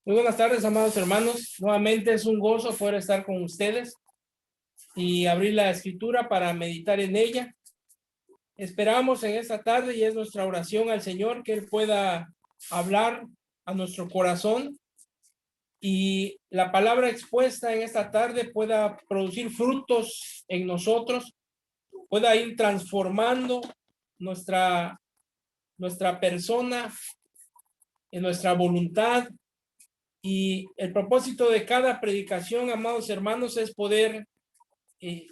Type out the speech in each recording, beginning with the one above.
Muy buenas tardes, amados hermanos. Nuevamente es un gozo poder estar con ustedes y abrir la escritura para meditar en ella. Esperamos en esta tarde y es nuestra oración al Señor que Él pueda hablar a nuestro corazón y la palabra expuesta en esta tarde pueda producir frutos en nosotros, pueda ir transformando nuestra persona, en nuestra voluntad. Y el propósito de cada predicación, amados hermanos, es poder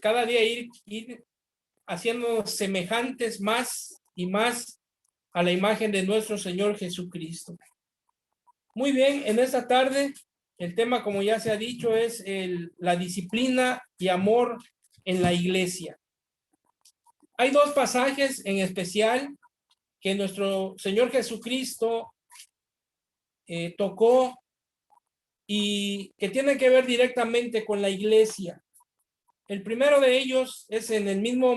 cada día ir haciendo semejantes más y más a la imagen de nuestro Señor Jesucristo. Muy bien, en esta tarde el tema, como ya se ha dicho, es la disciplina y amor en la iglesia. Hay dos pasajes en especial que nuestro Señor Jesucristo tocó y que tienen que ver directamente con la iglesia. El primero de ellos es en el mismo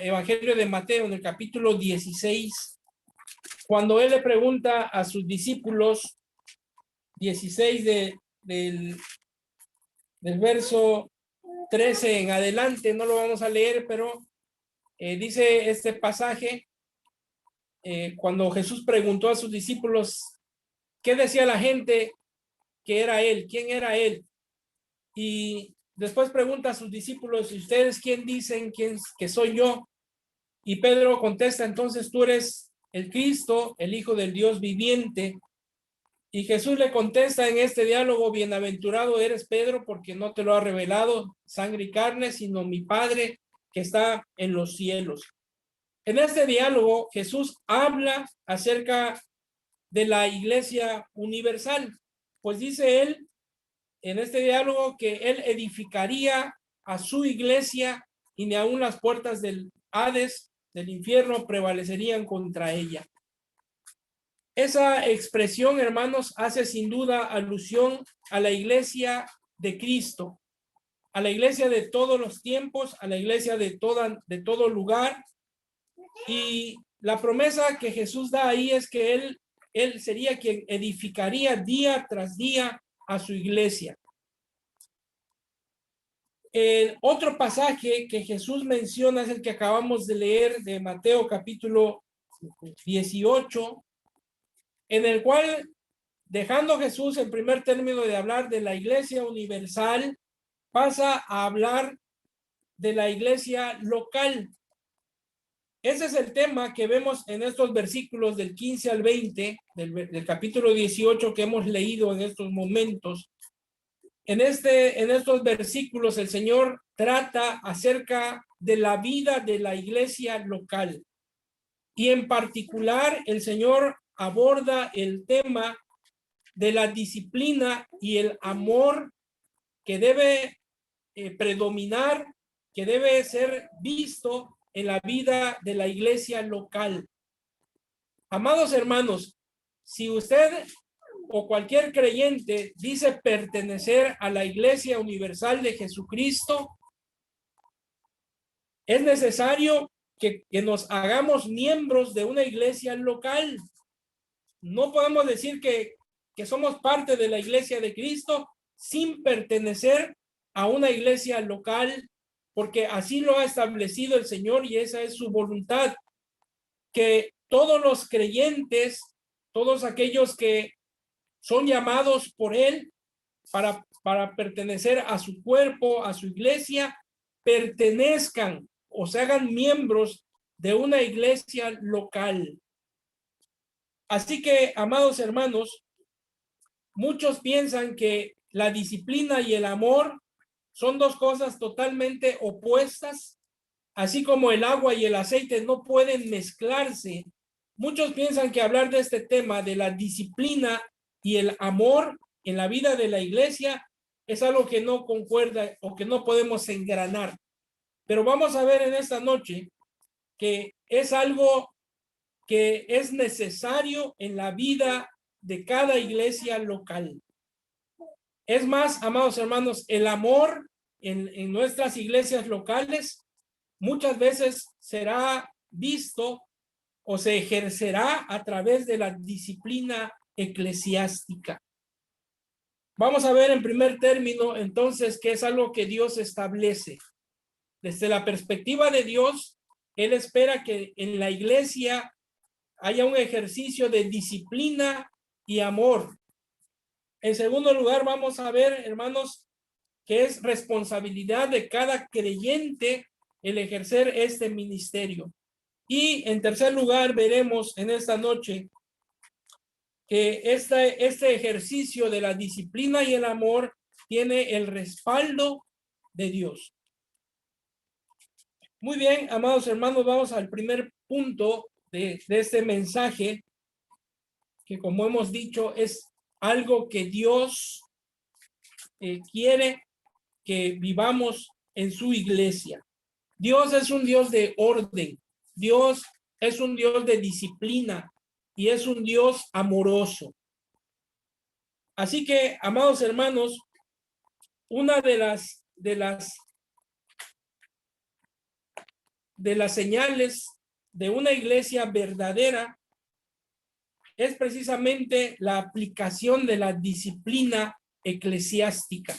Evangelio de Mateo, en el capítulo 16, cuando él le pregunta a sus discípulos, 16 del verso 13 en adelante, no lo vamos a leer, pero dice este pasaje, cuando Jesús preguntó a sus discípulos, ¿qué decía la gente que era él? ¿Quién era él? Y después pregunta a sus discípulos, ¿y ustedes quién dicen que soy yo? Y Pedro contesta, entonces tú eres el Cristo, el Hijo del Dios viviente. Y Jesús le contesta en este diálogo, bienaventurado eres Pedro, porque no te lo ha revelado sangre y carne, sino mi Padre que está en los cielos. En este diálogo Jesús habla acerca de la iglesia universal, pues dice él en este diálogo que él edificaría a su iglesia y ni aun las puertas del Hades, del infierno, prevalecerían contra ella. Esa expresión, hermanos, hace sin duda alusión a la iglesia de Cristo, a la iglesia de todos los tiempos, a la iglesia de todo lugar. Y la promesa que Jesús da ahí es que él sería quien edificaría día tras día a su iglesia. El otro pasaje que Jesús menciona es el que acabamos de leer de Mateo capítulo 18, en el cual, dejando Jesús en primer término de hablar de la iglesia universal, pasa a hablar de la iglesia local. Ese es el tema que vemos en estos versículos del 15 al 20 del capítulo 18 que hemos leído en estos momentos. En estos versículos el Señor trata acerca de la vida de la iglesia local. Y en particular el Señor aborda el tema de la disciplina y el amor que debe predominar, que debe ser visto en la vida de la iglesia local. Amados hermanos, si usted o cualquier creyente dice pertenecer a la Iglesia Universal de Jesucristo, es necesario que nos hagamos miembros de una iglesia local. No podemos decir que somos parte de la iglesia de Cristo sin pertenecer a una iglesia local, porque así lo ha establecido el Señor y esa es su voluntad, que todos los creyentes, todos aquellos que son llamados por él para pertenecer a su cuerpo, a su iglesia, pertenezcan o se hagan miembros de una iglesia local. Así que, amados hermanos, muchos piensan que la disciplina y el amor son dos cosas totalmente opuestas, así como el agua y el aceite no pueden mezclarse. Muchos piensan que hablar de este tema de la disciplina y el amor en la vida de la iglesia es algo que no concuerda o que no podemos engranar. Pero vamos a ver en esta noche que es algo que es necesario en la vida de cada iglesia local. Es más, amados hermanos, el amor en nuestras iglesias locales muchas veces será visto o se ejercerá a través de la disciplina eclesiástica. Vamos a ver en primer término, entonces, que es algo que Dios establece. Desde la perspectiva de Dios, Él espera que en la iglesia haya un ejercicio de disciplina y amor. En segundo lugar, vamos a ver, hermanos, que es responsabilidad de cada creyente el ejercer este ministerio. Y en tercer lugar, veremos en esta noche que este ejercicio de la disciplina y el amor tiene el respaldo de Dios. Muy bien, amados hermanos, vamos al primer punto de este mensaje, que como hemos dicho es algo que Dios quiere que vivamos en su iglesia. Dios es un Dios de orden, Dios es un Dios de disciplina y es un Dios amoroso. Así que, amados hermanos, una de las señales de una iglesia verdadera es precisamente la aplicación de la disciplina eclesiástica.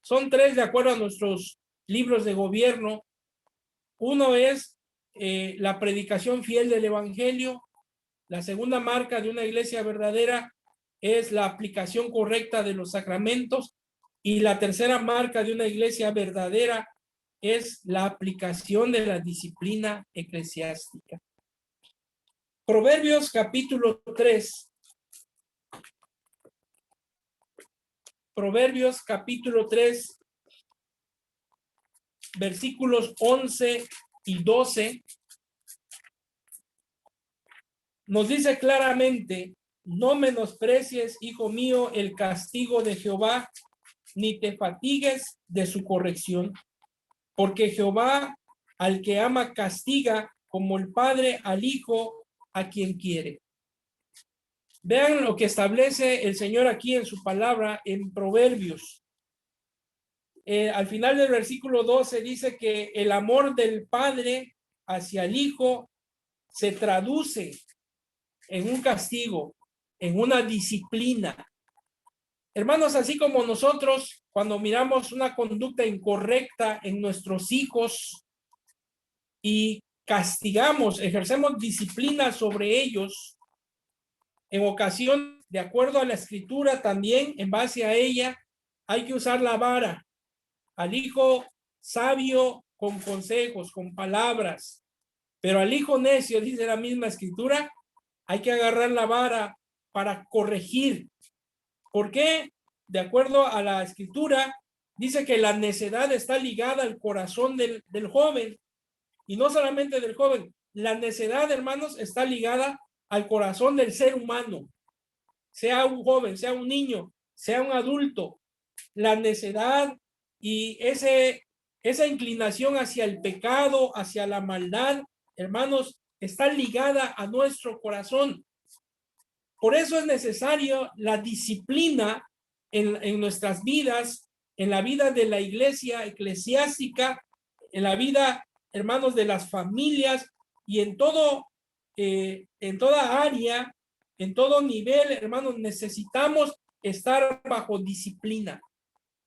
Son tres de acuerdo a nuestros libros de gobierno. Uno es la predicación fiel del evangelio. La segunda marca de una iglesia verdadera es la aplicación correcta de los sacramentos. Y la tercera marca de una iglesia verdadera es la aplicación de la disciplina eclesiástica. Proverbios capítulo 3. Proverbios capítulo 3, versículos 11 y 12. Nos dice claramente: no menosprecies, hijo mío, el castigo de Jehová, ni te fatigues de su corrección, porque Jehová al que ama castiga, como el padre al hijo a quien quiere. Vean lo que establece el Señor aquí en su palabra en Proverbios. Al final del versículo 12 dice que el amor del padre hacia el hijo se traduce en un castigo, en una disciplina. Hermanos, así como nosotros, cuando miramos una conducta incorrecta en nuestros hijos y castigamos, ejercemos disciplina sobre ellos, en ocasión, de acuerdo a la escritura, también en base a ella, hay que usar la vara. Al hijo sabio con consejos, con palabras, pero al hijo necio, dice la misma escritura, hay que agarrar la vara para corregir. ¿Por qué? De acuerdo a la escritura, dice que la necedad está ligada al corazón del joven, y no solamente del joven. La necedad, hermanos, está ligada al corazón del ser humano, sea un joven, sea un niño, sea un adulto. La necedad y esa inclinación hacia el pecado, hacia la maldad, hermanos, está ligada a nuestro corazón. Por eso es necesario la disciplina en nuestras vidas, en la vida de la iglesia eclesiástica, en la vida, hermanos, de las familias y en toda área, en todo nivel, hermanos, necesitamos estar bajo disciplina.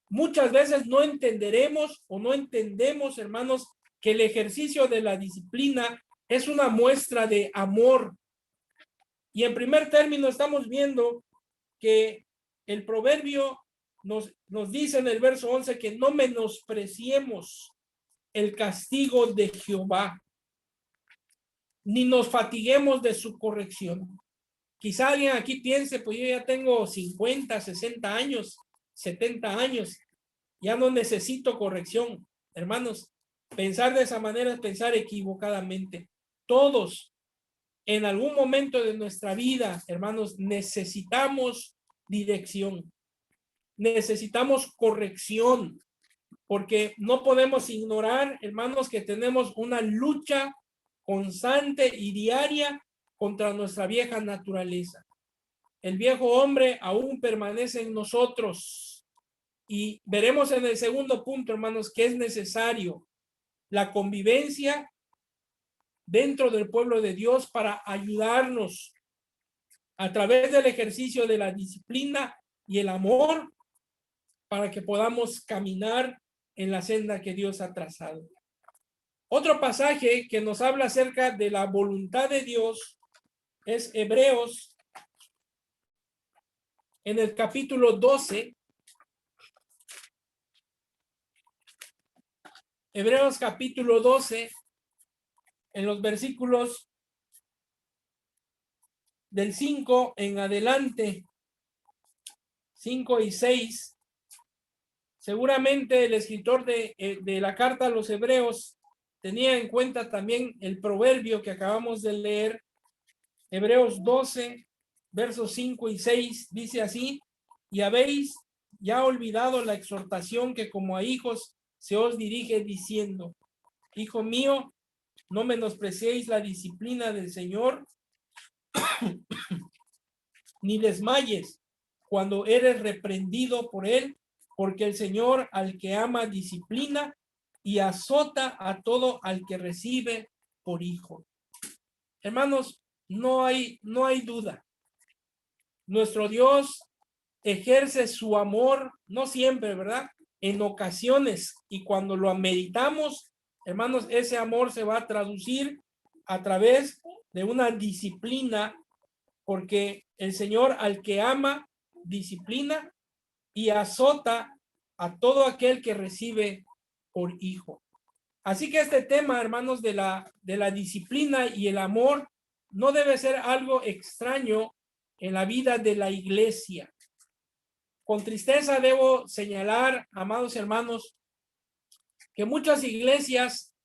Muchas veces no entenderemos o no entendemos, hermanos, que el ejercicio de la disciplina es una muestra de amor. Y en primer término estamos viendo que el proverbio nos dice en el verso 11 que no menospreciemos el castigo de Jehová, ni nos fatiguemos de su corrección. Quizá alguien aquí piense, pues yo ya tengo 50, 60 años, 70 años, ya no necesito corrección. Hermanos, pensar de esa manera es pensar equivocadamente. Todos, en algún momento de nuestra vida, hermanos, necesitamos dirección, necesitamos corrección, porque no podemos ignorar, hermanos, que tenemos una lucha constante y diaria contra nuestra vieja naturaleza. El viejo hombre aún permanece en nosotros. Y veremos en el segundo punto, hermanos, que es necesario la convivencia dentro del pueblo de Dios para ayudarnos a través del ejercicio de la disciplina y el amor para que podamos caminar en la senda que Dios ha trazado. Otro pasaje que nos habla acerca de la voluntad de Dios es Hebreos, en el capítulo 12. Hebreos capítulo 12, en los versículos del 5 en adelante, 5 y 6. Seguramente el escritor de la carta a los Hebreos tenía en cuenta también el proverbio que acabamos de leer. Hebreos 12, versos 5 y 6, dice así: y habéis ya olvidado la exhortación que como a hijos se os dirige diciendo: hijo mío, no menospreciéis la disciplina del Señor, ni desmayes cuando eres reprendido por él, porque el Señor al que ama disciplina y azota a todo al que recibe por hijo. Hermanos, no hay duda. Nuestro Dios ejerce su amor, no siempre, ¿verdad? En ocasiones, y cuando lo ameritamos, hermanos, ese amor se va a traducir a través de una disciplina, porque el Señor al que ama disciplina y azota a todo aquel que recibe por hijo. Así que este tema, hermanos, de la disciplina y el amor no debe ser algo extraño en la vida de la iglesia. Con tristeza debo señalar, amados hermanos, que muchas iglesias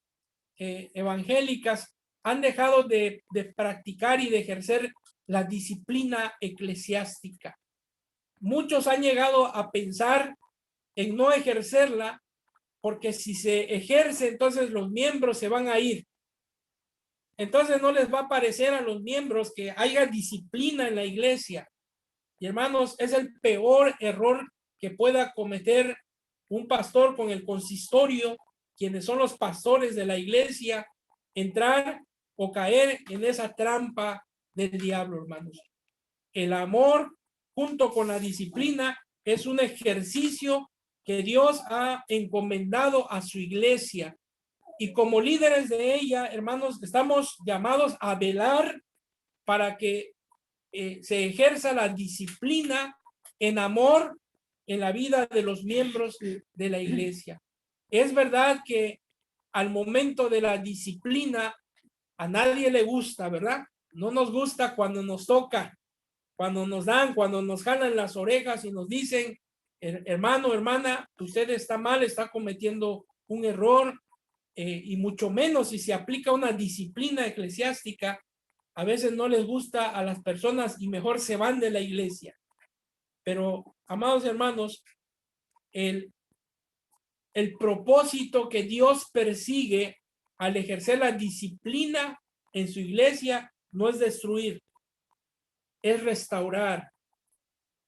evangélicas han dejado de practicar y de ejercer la disciplina eclesiástica. Muchos han llegado a pensar en no ejercerla, porque si se ejerce, entonces los miembros se van a ir. Entonces no les va a parecer a los miembros que haya disciplina en la iglesia. Y hermanos, es el peor error que pueda cometer un pastor con el consistorio, quienes son los pastores de la iglesia, entrar o caer en esa trampa del diablo, hermanos. El amor junto con la disciplina es un ejercicio que Dios ha encomendado a su iglesia. Y como líderes de ella, hermanos, estamos llamados a velar para que se ejerza la disciplina en amor en la vida de los miembros de la iglesia. Es verdad que al momento de la disciplina a nadie le gusta, ¿verdad? No nos gusta cuando nos toca, cuando nos dan, cuando nos jalan las orejas y nos dicen: hermano, hermana, usted está mal, está cometiendo un error, y mucho menos si se aplica una disciplina eclesiástica. A veces no les gusta a las personas y mejor se van de la iglesia. Pero, amados hermanos, el propósito que Dios persigue al ejercer la disciplina en su iglesia no es destruir, es restaurar,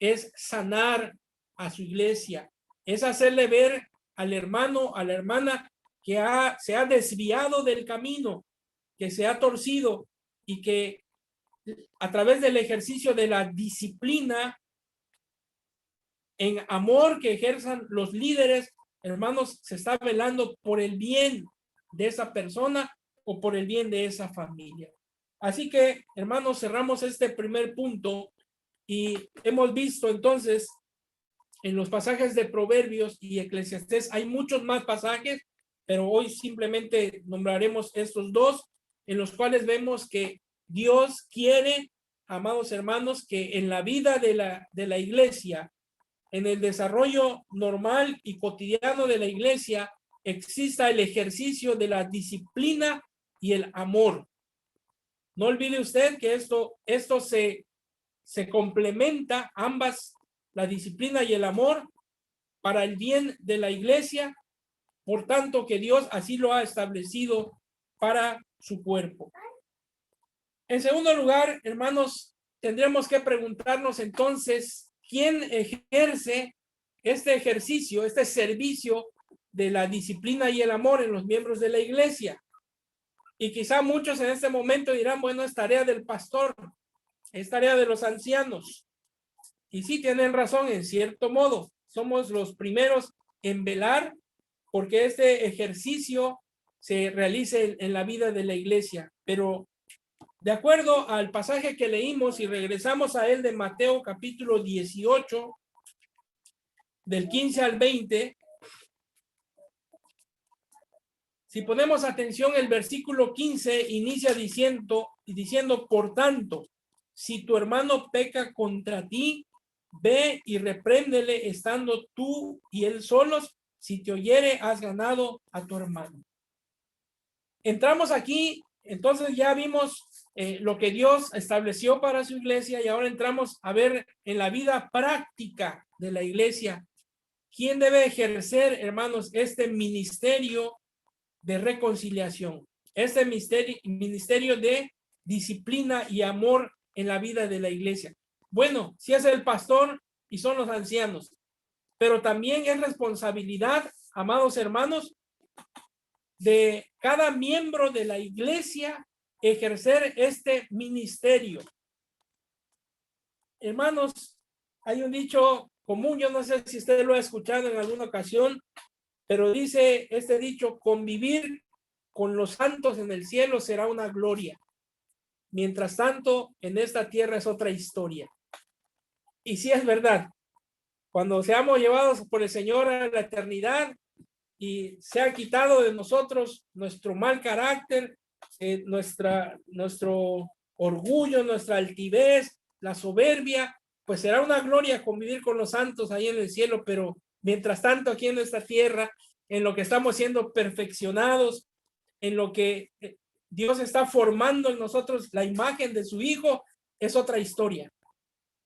es sanar a su iglesia, es hacerle ver al hermano, a la hermana que se ha desviado del camino, que se ha torcido, y que a través del ejercicio de la disciplina en amor que ejerzan los líderes, hermanos, se está velando por el bien de esa persona o por el bien de esa familia. Así que, hermanos, cerramos este primer punto y hemos visto entonces en los pasajes de Proverbios y Eclesiastés, hay muchos más pasajes, pero hoy simplemente nombraremos estos dos, en los cuales vemos que Dios quiere, amados hermanos, que en la vida de la iglesia, en el desarrollo normal y cotidiano de la iglesia, exista el ejercicio de la disciplina y el amor. No olvide usted que esto se complementa, ambas, la disciplina y el amor, para el bien de la iglesia, por tanto que Dios así lo ha establecido para su cuerpo. En segundo lugar, hermanos, tendremos que preguntarnos entonces, ¿quién ejerce este ejercicio, este servicio de la disciplina y el amor en los miembros de la iglesia? Y quizá muchos en este momento dirán: bueno, es tarea del pastor, es tarea de los ancianos. Y sí tienen razón en cierto modo, somos los primeros en velar porque este ejercicio se realice en la vida de la iglesia. Pero de acuerdo al pasaje que leímos y regresamos a él de Mateo capítulo 18, del 15 al 20, si ponemos atención, el versículo 15 inicia diciendo, por tanto, si tu hermano peca contra ti, ve y repréndele estando tú y él solos. Si te oyere, has ganado a tu hermano. Entramos aquí, entonces ya vimos lo que Dios estableció para su iglesia y ahora entramos a ver en la vida práctica de la iglesia quién debe ejercer, hermanos, este ministerio de reconciliación, este ministerio de disciplina y amor en la vida de la iglesia. Bueno, si es el pastor y son los ancianos, pero también es responsabilidad, amados hermanos, de cada miembro de la iglesia ejercer este ministerio. Hermanos, hay un dicho común, yo no sé si usted lo ha escuchado en alguna ocasión, pero dice este dicho: convivir con los santos en el cielo será una gloria. Mientras tanto, en esta tierra es otra historia. Y sí es verdad, cuando seamos llevados por el Señor a la eternidad y se ha quitado de nosotros nuestro mal carácter, nuestro orgullo, nuestra altivez, la soberbia, pues será una gloria convivir con los santos ahí en el cielo. Pero mientras tanto, aquí en esta tierra, en lo que estamos siendo perfeccionados, en lo que Dios está formando en nosotros la imagen de su Hijo, es otra historia.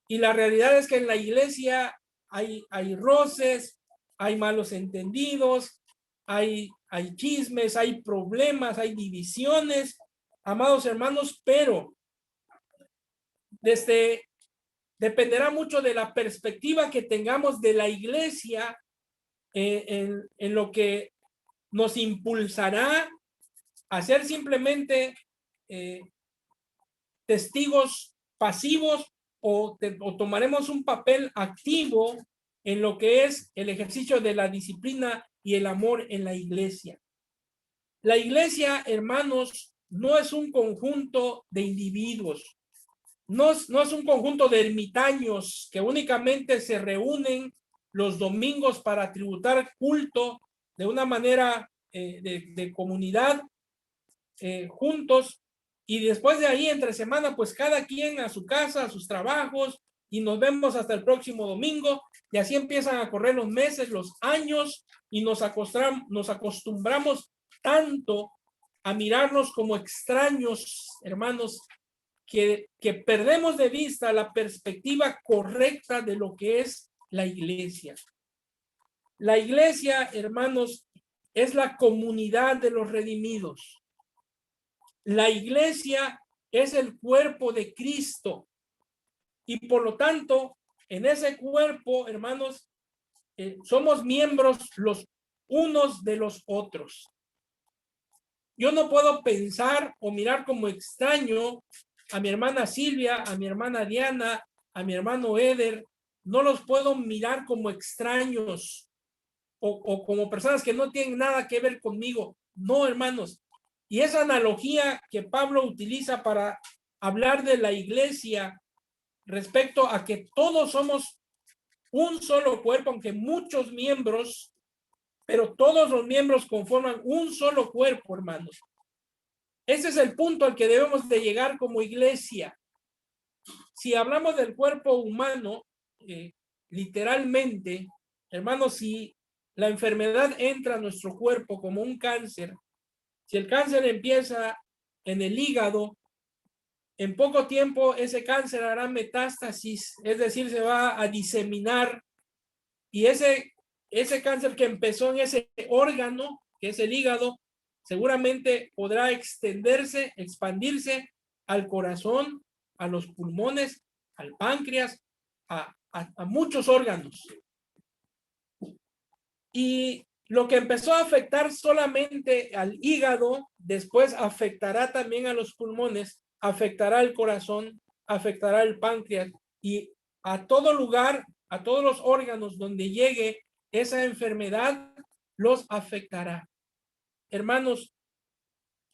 Y la realidad es que en la iglesia hay roces, hay malos entendidos, hay chismes, hay problemas, hay divisiones, amados hermanos, pero dependerá mucho de la perspectiva que tengamos de la iglesia en lo que nos impulsará a ser simplemente testigos pasivos o tomaremos un papel activo en lo que es el ejercicio de la disciplina y el amor en la iglesia. La iglesia, hermanos, no es un conjunto de individuos, no es un conjunto de ermitaños que únicamente se reúnen los domingos para tributar culto de una manera de comunidad juntos, y después de ahí entre semana pues cada quien a su casa, a sus trabajos, y nos vemos hasta el próximo domingo, y así empiezan a correr los meses, los años, y nos acostumbramos tanto a mirarnos como extraños, hermanos, que perdemos de vista la perspectiva correcta de lo que es la iglesia. La iglesia, hermanos, es la comunidad de los redimidos. La iglesia es el cuerpo de Cristo y por lo tanto, en ese cuerpo, hermanos, somos miembros los unos de los otros. Yo no puedo pensar o mirar como extraño a mi hermana Silvia, a mi hermana Diana, a mi hermano Eder. No los puedo mirar como extraños o como personas que no tienen nada que ver conmigo. No, hermanos. Y esa analogía que Pablo utiliza para hablar de la iglesia respecto a que todos somos un solo cuerpo, aunque muchos miembros, pero todos los miembros conforman un solo cuerpo, hermanos. Ese es el punto al que debemos de llegar como iglesia. Si hablamos del cuerpo humano, literalmente, hermanos, si la enfermedad entra a nuestro cuerpo como un cáncer, si el cáncer empieza en el hígado, en poco tiempo ese cáncer hará metástasis, es decir, se va a diseminar, y ese cáncer que empezó en ese órgano, que es el hígado, seguramente podrá extenderse, expandirse al corazón, a los pulmones, al páncreas, a muchos órganos. Y lo que empezó a afectar solamente al hígado, después afectará también a los pulmones, afectará al corazón, afectará al páncreas y a todo lugar, a todos los órganos donde llegue esa enfermedad, los afectará. Hermanos,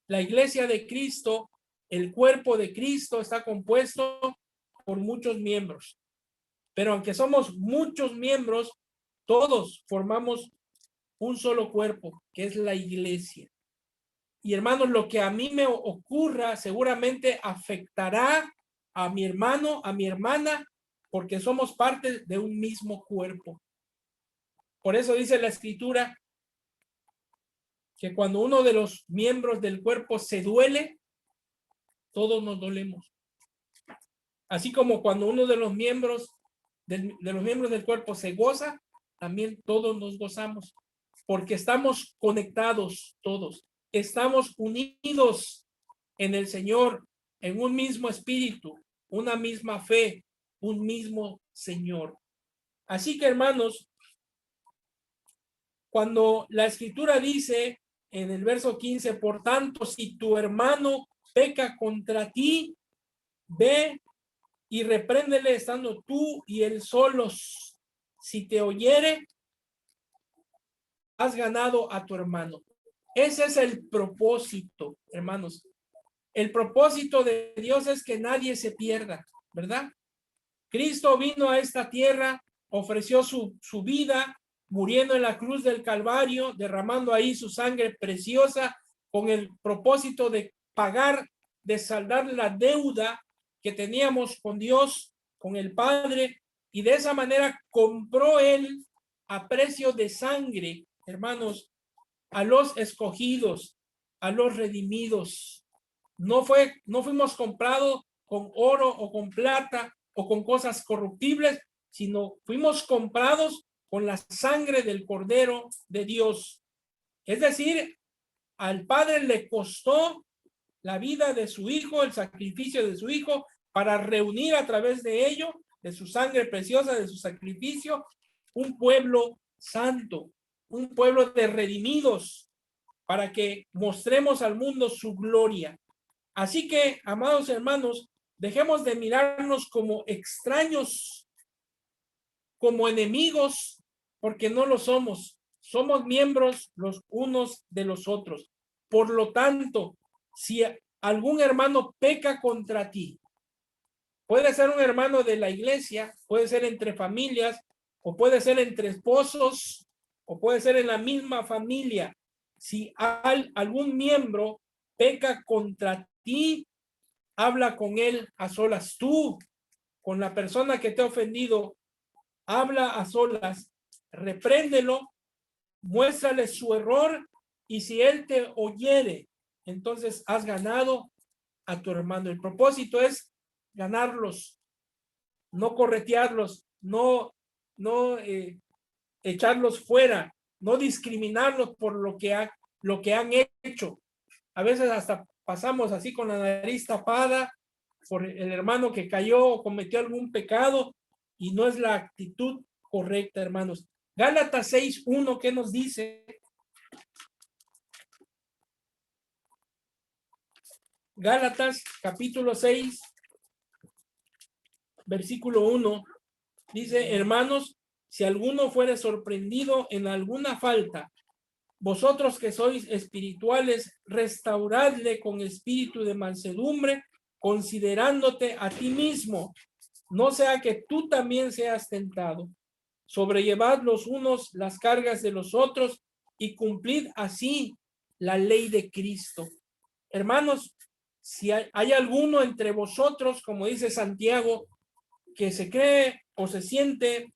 la iglesia de Cristo, el cuerpo de Cristo está compuesto por muchos miembros. Pero aunque somos muchos miembros, todos formamos un solo cuerpo, que es la iglesia. Y hermanos, lo que a mí me ocurra seguramente afectará a mi hermano, a mi hermana, porque somos parte de un mismo cuerpo. Por eso dice la Escritura que cuando uno de los miembros del cuerpo se duele, todos nos dolemos. Así como cuando uno de los miembros del cuerpo se goza, también todos nos gozamos, porque estamos conectados todos, estamos unidos en el Señor, en un mismo espíritu, una misma fe, un mismo Señor. Así que, hermanos, cuando la Escritura dice en el verso 15, por tanto, si tu hermano peca contra ti, ve y repréndele estando tú y él solos. Si te oyere, has ganado a tu hermano. Ese es el propósito, hermanos. El propósito de Dios es que nadie se pierda, ¿verdad? Cristo vino a esta tierra, ofreció su vida, muriendo en la cruz del Calvario, derramando ahí su sangre preciosa, con el propósito de pagar, de saldar la deuda que teníamos con Dios, con el Padre, y de esa manera compró él a precio de sangre, hermanos, a los escogidos, a los redimidos. No fuimos comprados con oro o con plata o con cosas corruptibles, sino fuimos comprados con la sangre del Cordero de Dios. Es decir, al Padre le costó la vida de su Hijo, el sacrificio de su Hijo, para reunir a través de ello, de su sangre preciosa, de su sacrificio, un pueblo santo, un pueblo de redimidos, para que mostremos al mundo su gloria. Así que, amados hermanos, dejemos de mirarnos como extraños, como enemigos, porque no lo somos. Somos miembros los unos de los otros. Por lo tanto, si algún hermano peca contra ti, puede ser un hermano de la iglesia, puede ser entre familias, o puede ser entre esposos, o puede ser en la misma familia. Si algún miembro peca contra ti, habla con él a solas. Tú, con la persona que te ha ofendido, habla a solas, repréndelo, muéstrale su error, y si él te oyere, entonces has ganado a tu hermano. El propósito es ganarlos, no corretearlos, no echarlos fuera, no discriminarlos por lo que han hecho. A veces hasta pasamos así con la nariz tapada por el hermano que cayó o cometió algún pecado, y no es la actitud correcta, hermanos. Gálatas 6:1, ¿qué nos dice? Gálatas capítulo 6, versículo 1, dice: hermanos, si alguno fuere sorprendido en alguna falta, vosotros que sois espirituales, restauradle con espíritu de mansedumbre, considerándote a ti mismo, no sea que tú también seas tentado. Sobrellevad los unos las cargas de los otros y cumplid así la ley de Cristo. Hermanos, si hay alguno entre vosotros, como dice Santiago, que se cree o se siente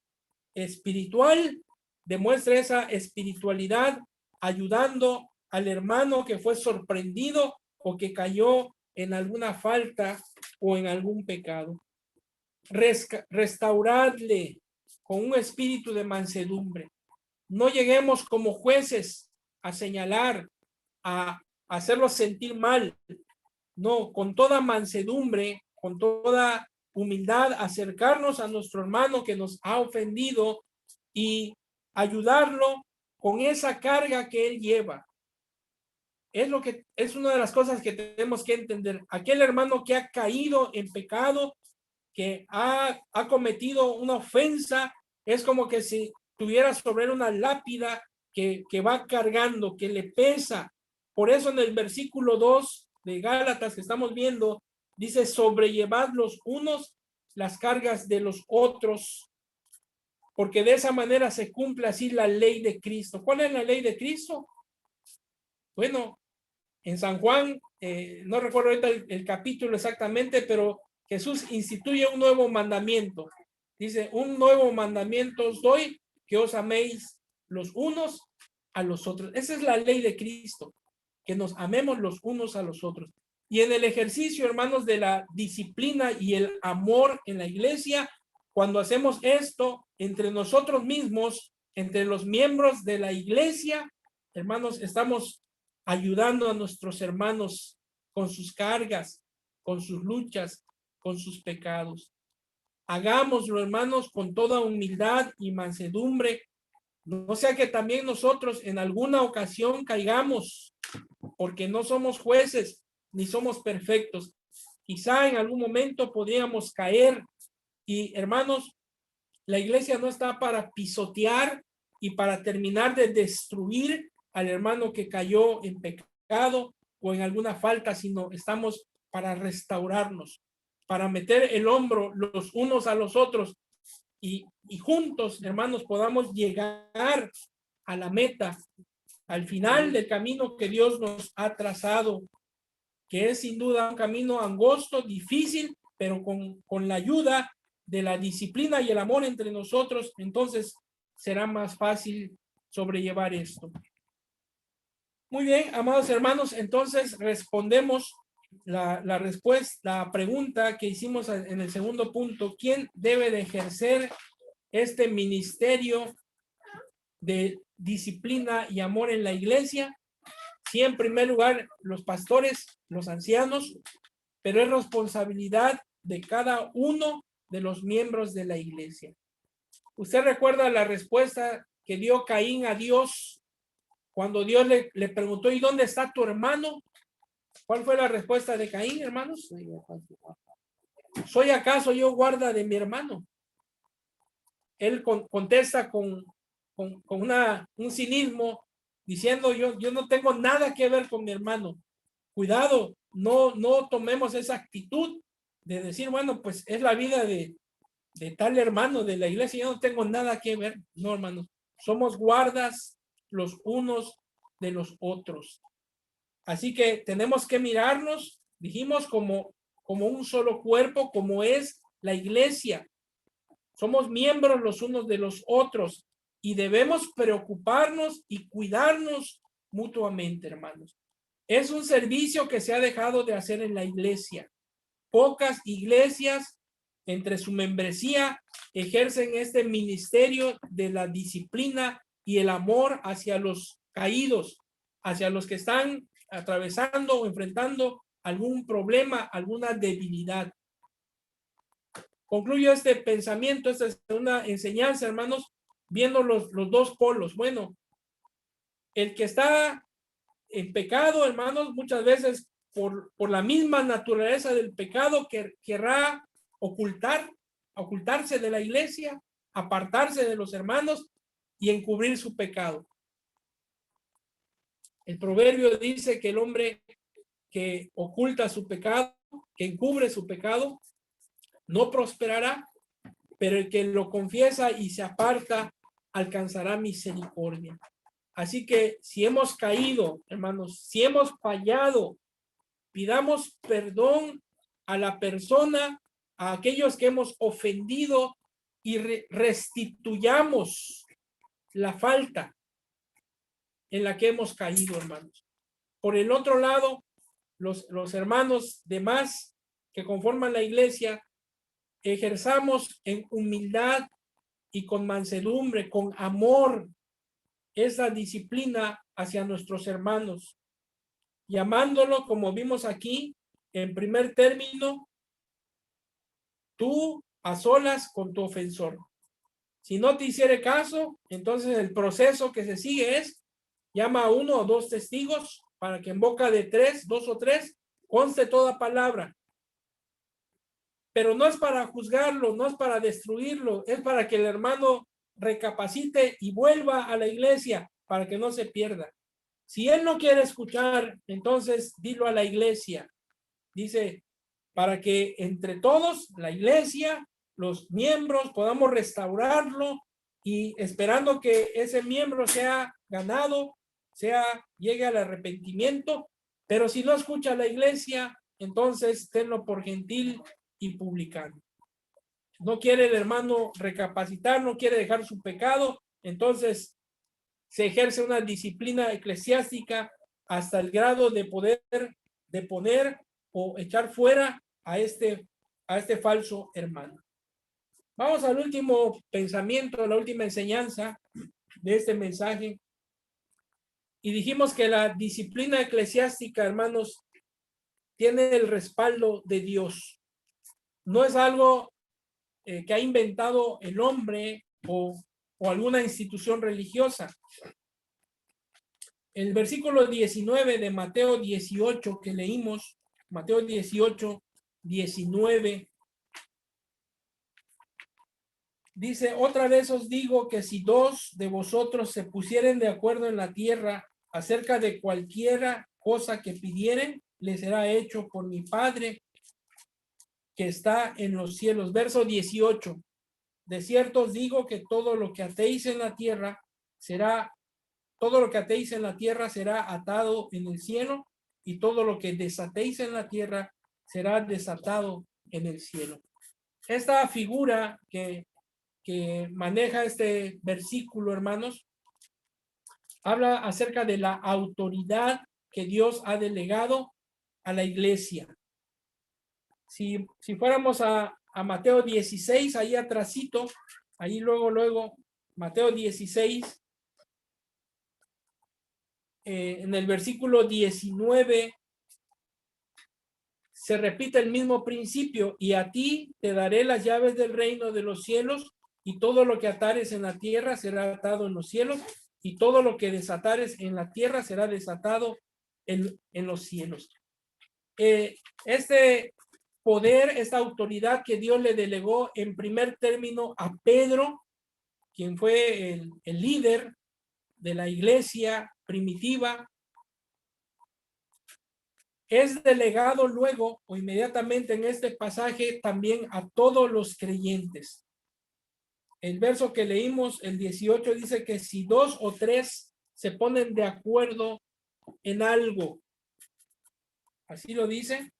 espiritual, demuestre esa espiritualidad ayudando al hermano que fue sorprendido o que cayó en alguna falta o en algún pecado. Restauradle con un espíritu de mansedumbre. No lleguemos como jueces a señalar, a hacerlos sentir mal. No, con toda mansedumbre, con toda humildad, acercarnos a nuestro hermano que nos ha ofendido y ayudarlo con esa carga que él lleva. Es una de las cosas que tenemos que entender. Aquel hermano que ha caído en pecado, que ha cometido una ofensa, Es como que si tuviera sobre él una lápida que va cargando, que le pesa. Por eso en el versículo 2 de Gálatas que estamos viendo, dice, sobrellevad los unos las cargas de los otros, porque de esa manera se cumple así la ley de Cristo. ¿Cuál es la ley de Cristo? Bueno, en San Juan, no recuerdo ahorita el capítulo exactamente, pero Jesús instituye un nuevo mandamiento. Dice, un nuevo mandamiento os doy, que os améis los unos a los otros. Esa es la ley de Cristo, que nos amemos los unos a los otros. Y en el ejercicio, hermanos, de la disciplina y el amor en la iglesia, cuando hacemos esto entre nosotros mismos, entre los miembros de la iglesia, hermanos, estamos ayudando a nuestros hermanos con sus cargas, con sus luchas, con sus pecados. Hagámoslo, hermanos, con toda humildad y mansedumbre, no sea que también nosotros en alguna ocasión caigamos, porque no somos jueces ni somos perfectos. Quizá en algún momento podríamos caer y, hermanos, la iglesia no está para pisotear y para terminar de destruir al hermano que cayó en pecado o en alguna falta, sino estamos para restaurarnos, para meter el hombro los unos a los otros y juntos, hermanos, podamos llegar a la meta, al final del camino que Dios nos ha trazado, que es sin duda un camino angosto, difícil, pero con la ayuda de la disciplina y el amor entre nosotros, entonces será más fácil sobrellevar esto. Muy bien, amados hermanos, entonces respondemos la respuesta, la pregunta que hicimos en el segundo punto: ¿quién debe de ejercer este ministerio de disciplina y amor en la iglesia? Sí, en primer lugar, los pastores, los ancianos, pero es responsabilidad de cada uno de los miembros de la iglesia. ¿Usted recuerda la respuesta que dio Caín a Dios cuando Dios le preguntó, ¿y dónde está tu hermano? ¿Cuál fue la respuesta de Caín, hermanos? ¿Soy acaso yo guarda de mi hermano? Él contesta con un cinismo, diciendo, yo no tengo nada que ver con mi hermano. Cuidado, no tomemos esa actitud de decir, bueno, pues es la vida de tal hermano de la iglesia, yo no tengo nada que ver. No, hermanos, somos guardas los unos de los otros. Así que tenemos que mirarnos, dijimos, como un solo cuerpo, como es la iglesia. Somos miembros los unos de los otros y debemos preocuparnos y cuidarnos mutuamente, hermanos. Es un servicio que se ha dejado de hacer en la iglesia. Pocas iglesias entre su membresía ejercen este ministerio de la disciplina y el amor hacia los caídos, hacia los que están atravesando o enfrentando algún problema, alguna debilidad. Concluyo este pensamiento, esta es una enseñanza, hermanos, viendo los dos polos. Bueno, el que está en pecado, hermanos, muchas veces por la misma naturaleza del pecado querrá ocultarse de la iglesia, apartarse de los hermanos y encubrir su pecado. El proverbio dice que el hombre que oculta su pecado, que encubre su pecado, no prosperará, pero el que lo confiesa y se aparta alcanzará misericordia. Así que si hemos caído, hermanos, si hemos fallado, pidamos perdón a la persona, a aquellos que hemos ofendido y restituyamos la falta en la que hemos caído, hermanos. Por el otro lado, los hermanos demás que conforman la iglesia, ejerzamos en humildad y con mansedumbre, con amor, esa disciplina hacia nuestros hermanos, llamándolo, como vimos aquí, en primer término, tú a solas con tu ofensor. Si no te hiciere caso, entonces el proceso que se sigue es, llama a 1 o 2 testigos para que en boca de 3, 2 o 3, conste toda palabra. Pero no es para juzgarlo, no es para destruirlo, es para que el hermano recapacite y vuelva a la iglesia para que no se pierda. Si él no quiere escuchar, entonces dilo a la iglesia. Dice, para que entre todos, la iglesia, los miembros, podamos restaurarlo y esperando que ese miembro sea ganado, llegue al arrepentimiento. Pero si no escucha a la iglesia, entonces tenlo por gentil y publicano. No quiere el hermano recapacitar, no quiere dejar su pecado, entonces se ejerce una disciplina eclesiástica hasta el grado de poder de poner o echar fuera a este falso hermano. Vamos al último pensamiento, la última enseñanza de este mensaje. Y dijimos que la disciplina eclesiástica, hermanos, tiene el respaldo de Dios. No es algo que ha inventado el hombre o alguna institución religiosa. El versículo 19 de Mateo 18 que leímos, Mateo 18, 19, dice, otra vez os digo que si dos de vosotros se pusieren de acuerdo en la tierra acerca de cualquiera cosa que pidieren, les será hecho por mi Padre que está en los cielos. Verso 18, de cierto os digo que todo lo que atéis en la tierra será atado en el cielo, y todo lo que desatéis en la tierra será desatado en el cielo. Esta figura que maneja este versículo, hermanos, habla acerca de la autoridad que Dios ha delegado a la iglesia. Si fuéramos a Mateo 16, ahí atrásito, ahí luego, Mateo 16, en el versículo 19, se repite el mismo principio, y a ti te daré las llaves del reino de los cielos, y todo lo que atares en la tierra será atado en los cielos, y todo lo que desatares en la tierra será desatado en los cielos. Este poder, esta autoridad que Dios le delegó en primer término a Pedro, quien fue el líder de la iglesia primitiva, es delegado luego o inmediatamente en este pasaje también a todos los creyentes. El verso que leímos, el 18, dice que si dos o tres se ponen de acuerdo en algo, así lo dice,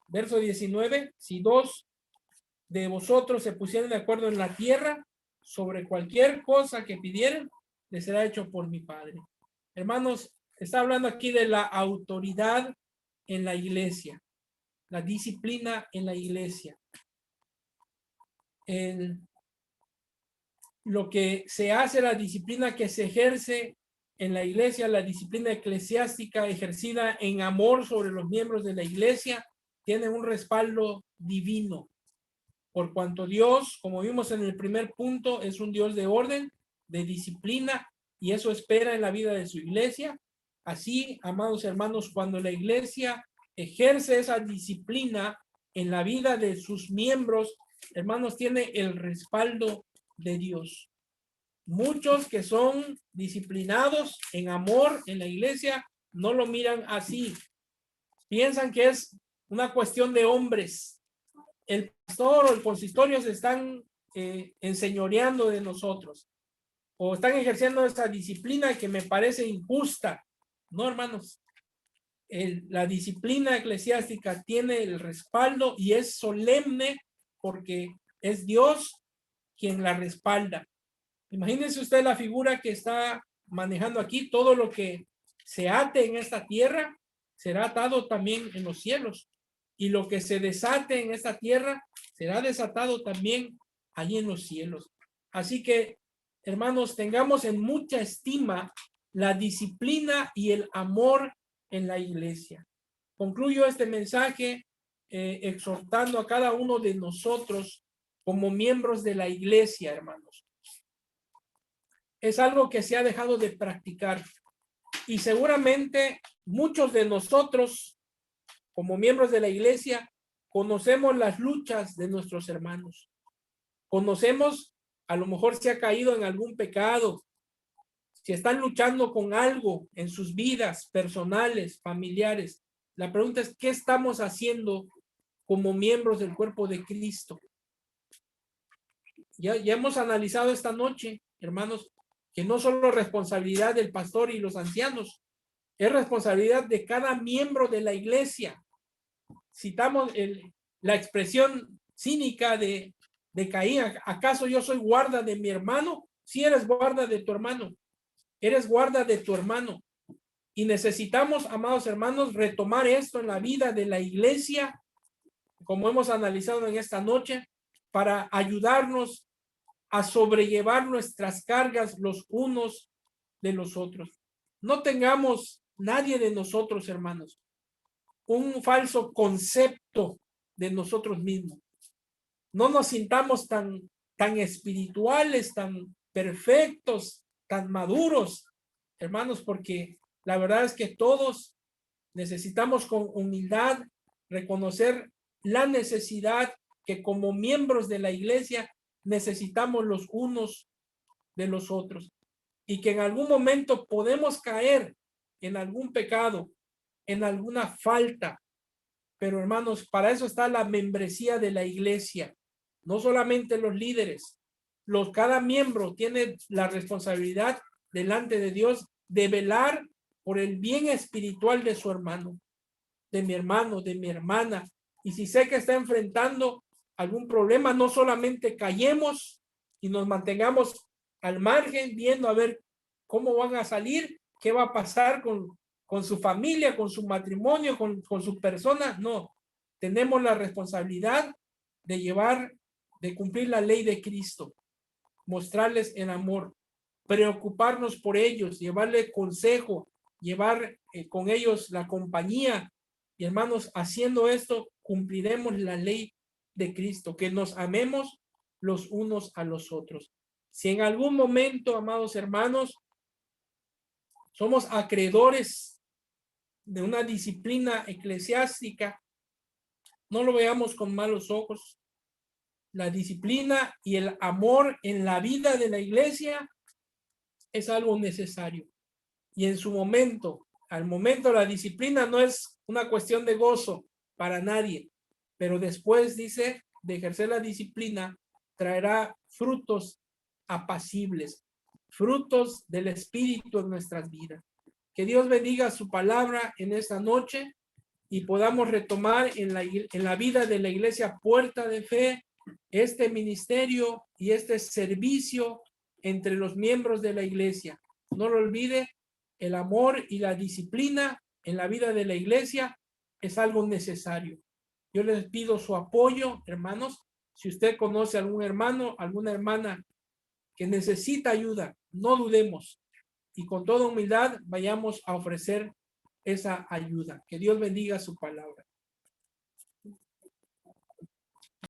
verso 19, si dos de vosotros se pusieran de acuerdo en la tierra sobre cualquier cosa que pidieran, les será hecho por mi Padre. Hermanos, está hablando aquí de la autoridad en la iglesia, la disciplina en la iglesia. Lo que se hace, la disciplina que se ejerce en la iglesia, la disciplina eclesiástica ejercida en amor sobre los miembros de la iglesia, tiene un respaldo divino. Por cuanto Dios, como vimos en el primer punto, es un Dios de orden, de disciplina, y eso espera en la vida de su iglesia. Así, amados hermanos, cuando la iglesia ejerce esa disciplina en la vida de sus miembros, hermanos, tiene el respaldo de Dios. Muchos que son disciplinados en amor en la iglesia no lo miran así. Piensan que es una cuestión de hombres. El pastor o el consistorio se están enseñoreando de nosotros o están ejerciendo esa disciplina que me parece injusta. No, hermanos, la disciplina eclesiástica tiene el respaldo y es solemne porque es Dios quien la respalda. Imagínense usted la figura que está manejando aquí. Todo lo que se ate en esta tierra será atado también en los cielos, y lo que se desate en esta tierra será desatado también allí en los cielos. Así que, hermanos, tengamos en mucha estima la disciplina y el amor en la iglesia. Concluyo este mensaje exhortando a cada uno de nosotros como miembros de la iglesia, hermanos. Es algo que se ha dejado de practicar, y seguramente muchos de nosotros como miembros de la iglesia conocemos las luchas de nuestros hermanos, conocemos a lo mejor se ha caído en algún pecado, si están luchando con algo en sus vidas personales, familiares, la pregunta es, ¿qué estamos haciendo como miembros del cuerpo de Cristo? Ya hemos analizado esta noche, hermanos, que no solo responsabilidad del pastor y los ancianos, es responsabilidad de cada miembro de la iglesia. Citamos la expresión cínica de Caín, ¿acaso yo soy guarda de mi hermano? Si eres guarda de tu hermano, eres guarda de tu hermano. Y necesitamos, amados hermanos, retomar esto en la vida de la iglesia, como hemos analizado en esta noche, para ayudarnos a sobrellevar nuestras cargas los unos de los otros. No tengamos nadie de nosotros, hermanos, un falso concepto de nosotros mismos. No nos sintamos tan espirituales, tan perfectos, tan maduros, hermanos, porque la verdad es que todos necesitamos con humildad reconocer la necesidad que como miembros de la iglesia necesitamos los unos de los otros, y que en algún momento podemos caer en algún pecado, en alguna falta, pero hermanos, para eso está la membresía de la iglesia, no solamente los líderes, cada miembro tiene la responsabilidad delante de Dios de velar por el bien espiritual de su hermano, de mi hermana, y si sé que está enfrentando algún problema, no solamente callemos y nos mantengamos al margen viendo a ver cómo van a salir, qué va a pasar con su familia, con su matrimonio, con su persona. No, tenemos la responsabilidad de cumplir la ley de Cristo, mostrarles el amor, preocuparnos por ellos, llevarle consejo, llevar con ellos la compañía. Y hermanos, haciendo esto, cumpliremos la ley de Cristo, que nos amemos los unos a los otros. Si en algún momento, amados hermanos, somos acreedores de una disciplina eclesiástica, no lo veamos con malos ojos. La disciplina y el amor en la vida de la iglesia es algo necesario. Y en su momento, al momento, la disciplina no es una cuestión de gozo para nadie, pero después, dice, de ejercer la disciplina, traerá frutos apacibles, frutos del Espíritu en nuestras vidas. Que Dios bendiga su palabra en esta noche y podamos retomar en la vida de la iglesia Puerta de Fe este ministerio y este servicio entre los miembros de la iglesia. No lo olvide, el amor y la disciplina en la vida de la iglesia es algo necesario. Yo les pido su apoyo, hermanos. Si usted conoce a algún hermano, alguna hermana que necesita ayuda, no dudemos y con toda humildad vayamos a ofrecer esa ayuda. Que Dios bendiga su palabra.